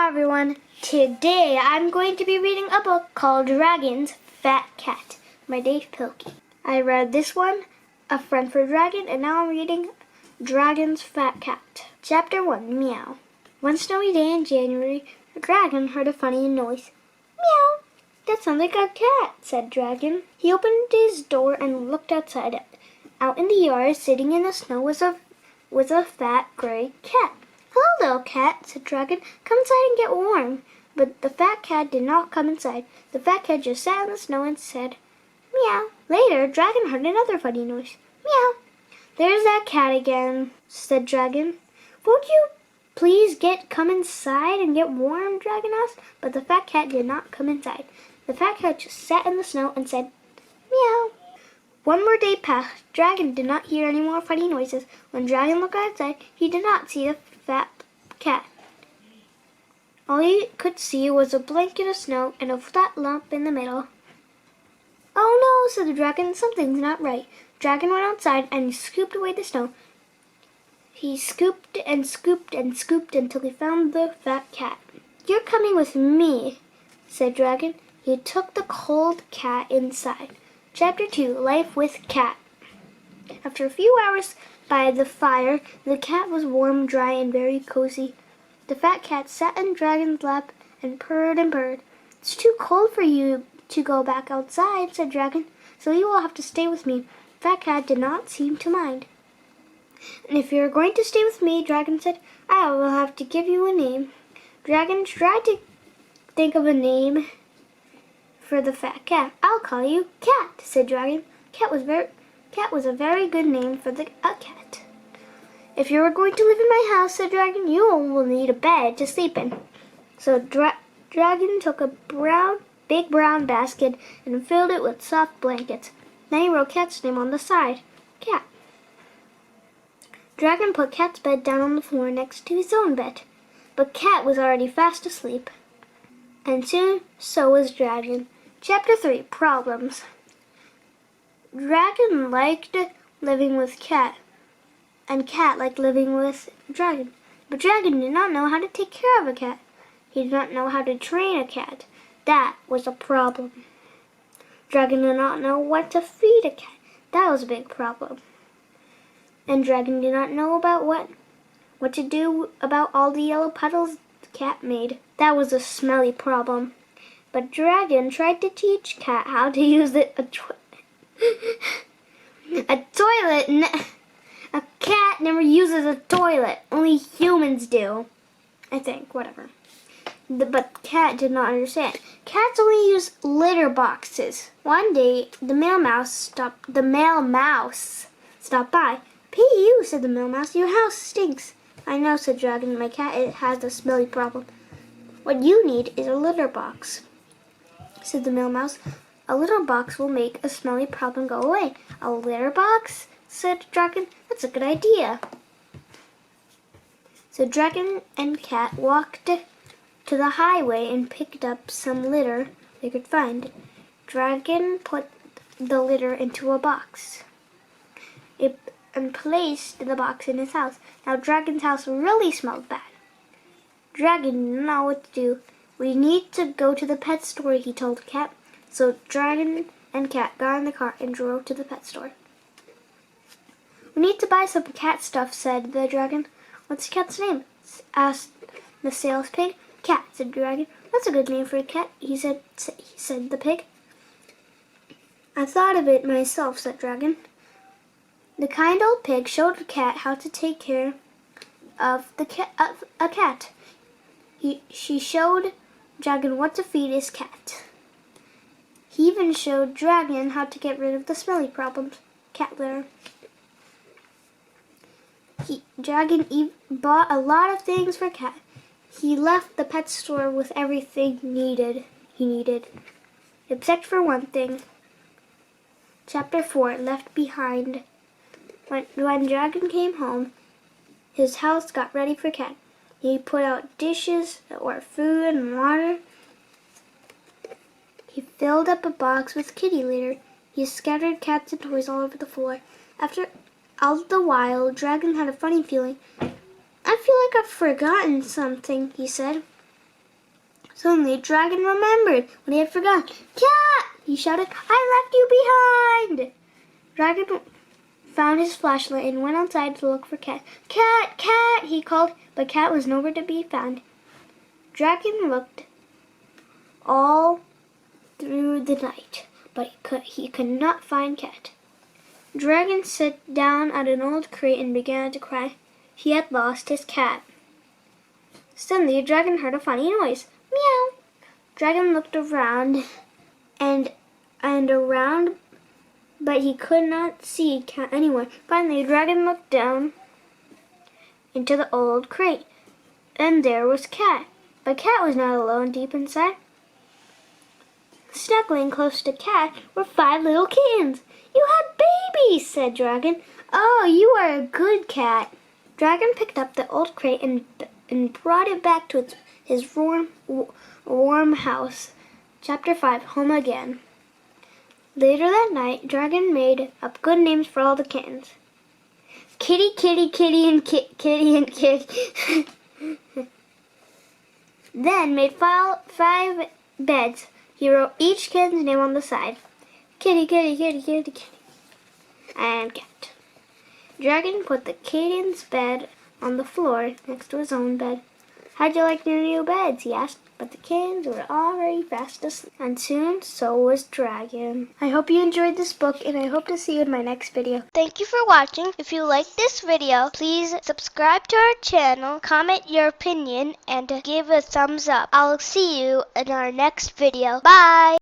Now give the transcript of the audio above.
everyone. Today I'm going to be reading a book called Dragon's Fat Cat by Dave Pilkey. I read this one, A Friend for Dragon, and now I'm reading Dragon's Fat Cat. Chapter 1, Meow. One snowy day in January, a dragon heard a funny noise. Meow! That sounds like a cat, said Dragon. He opened his door and looked outside. Out in the yard, sitting in the snow, was a fat gray cat. Hello, little cat, said Dragon. Come inside and get warm. But the fat cat did not come inside. The fat cat just sat in the snow and said, meow. Later, Dragon heard another funny noise. Meow. There's that cat again, said Dragon. Won't you please come inside and get warm, Dragon asked. But the fat cat did not come inside. The fat cat just sat in the snow and said, meow. One more day passed. Dragon did not hear any more funny noises. When Dragon looked outside, he did not see the fat cat. All he could see was a blanket of snow and a flat lump in the middle. Oh no, said the Dragon, something's not right. Dragon went outside and he scooped away the snow. He scooped and scooped and scooped until he found the fat cat. You're coming with me, said Dragon. He took the cold cat inside. Chapter 2, Life with Cat. After a few hours by the fire, the cat was warm, dry, and very cozy. The fat cat sat in Dragon's lap and purred and purred. It's too cold for you to go back outside, said Dragon, so you will have to stay with me. Fat cat did not seem to mind. And if you're going to stay with me, Dragon said, I will have to give you a name. Dragon tried to think of a name for the fat cat. I'll call you Cat, said Dragon. Cat was a very good name for a cat. If you are going to live in my house, said Dragon, you will need a bed to sleep in. So Dragon took a big brown basket and filled it with soft blankets. Then he wrote Cat's name on the side, Cat. Dragon put Cat's bed down on the floor next to his own bed. But Cat was already fast asleep. And soon, so was Dragon. Chapter 3, Problems. Dragon liked living with Cat, and Cat liked living with Dragon. But Dragon did not know how to take care of a cat. He did not know how to train a cat. That was a problem. Dragon did not know what to feed a cat. That was a big problem. And Dragon did not know about what to do about all the yellow puddles the cat made. That was a smelly problem. But Dragon tried to teach Cat how to use a toilet. A cat never uses a toilet. Only humans do. I think, whatever. But Cat did not understand. Cats only use litter boxes. One day, the male mouse stopped by. P.U., said the male mouse, your house stinks. I know, said Dragon, my cat has a smelly problem. What you need is a litter box, said the male mouse. A litter box will make a smelly problem go away. A litter box, said Dragon. That's a good idea. So Dragon and Cat walked to the highway and picked up some litter they could find. Dragon put the litter into a box and placed the box in his house. Now Dragon's house really smelled bad. Dragon didn't know what to do. We need to go to the pet store, he told Cat. So Dragon and Cat got in the car and drove to the pet store. We need to buy some cat stuff, said the Dragon. What's the cat's name? Asked the sales pig. Cat, said Dragon. That's a good name for a cat, he said the pig. I thought of it myself, said Dragon. The kind old pig showed the cat how to take care of a cat. She showed Dragon what to feed his cat. He even showed Dragon how to get rid of the smelly problems, cat litter. Dragon bought a lot of things for Cat. He left the pet store with everything he needed, except for one thing. Chapter 4, Left Behind. When Dragon came home, his house got ready for Cat. He put out dishes or food and water. He filled up a box with kitty litter. He scattered cats and toys all over the floor. After all the while, Dragon had a funny feeling. I feel like I've forgotten something, he said. Suddenly, Dragon remembered what he had forgotten. Cat! He shouted, I left you behind! Dragon found his flashlight and went outside to look for Cat. Cat! Cat! He called, but Cat was nowhere to be found. Dragon looked all through the night, but he could not find Cat. Dragon sat down at an old crate and began to cry. He had lost his cat. Suddenly, Dragon heard a funny noise. Meow! Dragon looked around and around, but he could not see Cat anywhere. Finally, Dragon looked down into the old crate, and there was Cat. But Cat was not alone deep inside. Snuggling close to Cat were 5 little kittens. You have babies, said Dragon. Oh, you are a good cat. Dragon picked up the old crate and brought it back to his warm house. Chapter 5, Home Again. Later that night, Dragon made up good names for all the kittens. Kitty, Kitty, Kitty, and Kitty and Kitty. Then made 5 beds. He wrote each kitten's name on the side. Kitty, Kitty, Kitty, Kitty, Kitty, and Cat. Dragon put the kitten's bed on the floor next to his own bed. How'd you like your new beds? He asked, but the kittens were already fast asleep. And soon, so was Dragon. I hope you enjoyed this book, and I hope to see you in my next video. Thank you for watching. If you liked this video, please subscribe to our channel, comment your opinion, and give a thumbs up. I'll see you in our next video. Bye!